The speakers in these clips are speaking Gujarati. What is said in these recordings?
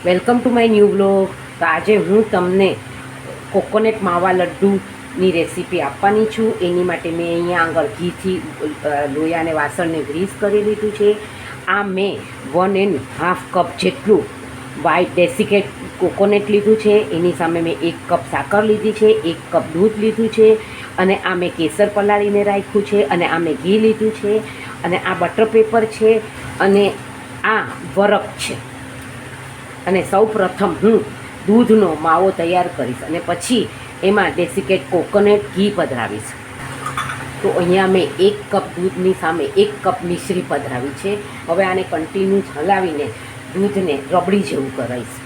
Welcome to my new vlog. તો આજે હું તમને કોકોનટ માવા લડ્ડુની રેસીપી આપવાની છું. એની માટે મેં અહીંયા આગળ ઘીથી લોયા અને વાસણને ગ્રીસ કરી લીધું છે. આ મેં 1.5 કપ જેટલું વ્હાઈટ ડેસિકેટ કોકોનટ લીધું છે. એની સામે મેં 1 કપ સાકર લીધી છે, 1 કપ દૂધ લીધું છે, અને આ મેં કેસર પલાળીને રાખ્યું છે, અને આ મેં ઘી લીધું છે, અને આ બટર પેપર છે, અને આ વરખ છે. અને સૌ પ્રથમ હું દૂધનો માવો તૈયાર કરીશ અને પછી એમાં ડેસિકેટ કોકોનટ ઘી પધરાવીશ. તો અહીંયા મેં 1 કપ દૂધની સામે 1 કપ મિશ્રી પધરાવી છે. હવે આને કન્ટિન્યુ હલાવીને દૂધને રબડી જેવું કરાવીશ.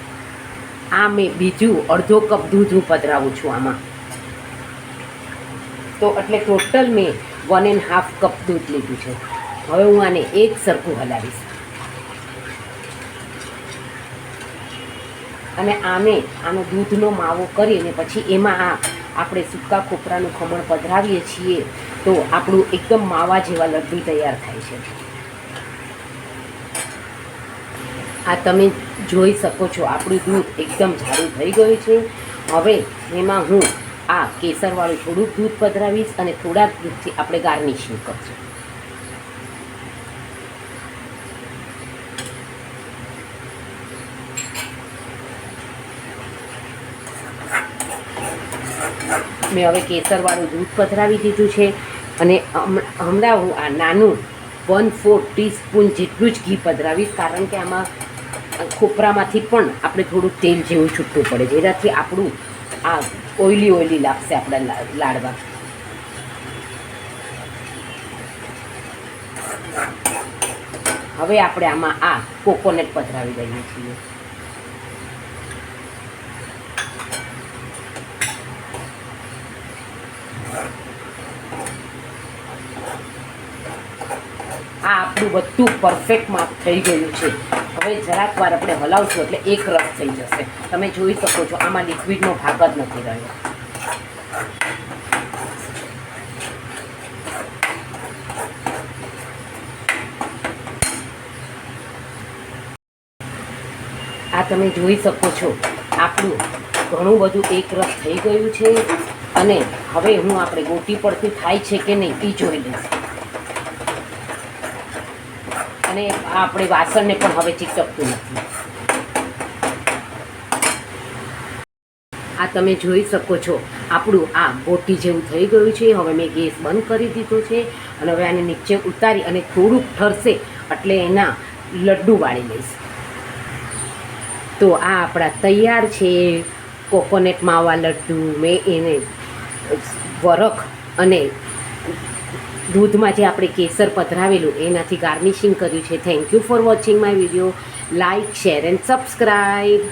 આ મેં બીજું અડધો કપ દૂધ હું પધરાવું છું આમાં. તો એટલે ટોટલ મેં 1.5 કપ દૂધ લીધું છે. હવે હું આને એક સરખું હલાવીશ. અને આનો દૂધનો માવો કરી અને પછી એમાં આપણે સૂકા ખોપરાનું ખમણ પધરાવીએ છીએ તો આપણું એકદમ માવા જેવા લડ્ડુ તૈયાર થાય છે. આ તમે જોઈ શકો છો આપણું દૂધ એકદમ જાડું થઈ ગયું છે. હવે એમાં હું આ કેસરવાળું થોડુંક દૂધ પધરાવીશ અને થોડાક દૂધથી આપણે ગાર્નિશિંગ કરશું. મેં હવે કેસરવાળું દૂધ પધરાવી દીધું છે અને હમણાં હું આ નાનું 1/4 ટીસ્પૂન જેટલું જ ઘી પધરાવીશ, કારણ કે આમાં ખોપરામાંથી પણ આપણે થોડુંક તેલ જેવું છૂટવું પડે, જેનાથી આપણું આ ઓઇલી લાગશે આપણા લાડવા. હવે આપણે આમાં આ કોકોનટ પધરાવી દઈએ છીએ. આ આપણું બધું પરફેક્ટ માપ થઈ ગયું છે. હવે જરાક વાર આપણે હલાવશું એટલે એક રસ થઈ જશે. તમે જોઈ શકો છો આમાં લિક્વિડનો ભાગ જ નથી રહ્યો. આ તમે જોઈ શકો છો આપણું ઘણું બધું એક રસ થઈ ગયું છે. અને હવે હું આપણે ગોટી પડતી થાય છે કે નહીં એ જોઈ લઈશ. અને આપણે વાસણને પણ હવે ચીકટકતું નથી. આ તમે જોઈ શકો છો આપણું આ ગોટી જેવું થઈ ગયું છે. હવે મેં ગેસ બંધ કરી દીધો છે અને હવે આને નીચે ઉતારી અને થોડુંક ઠરશે એટલે એના લડ્ડુ વાળી લઈશ. તો આ આપણા તૈયાર છે કોકોનટ માવા લડ્ડુ. મેં એને વરખ અને દૂધમાં જે આપણે કેસર પધરાવેલું એનાથી ગાર્નિશિંગ કર્યું છે. Thank you for watching my video. Like, share and subscribe.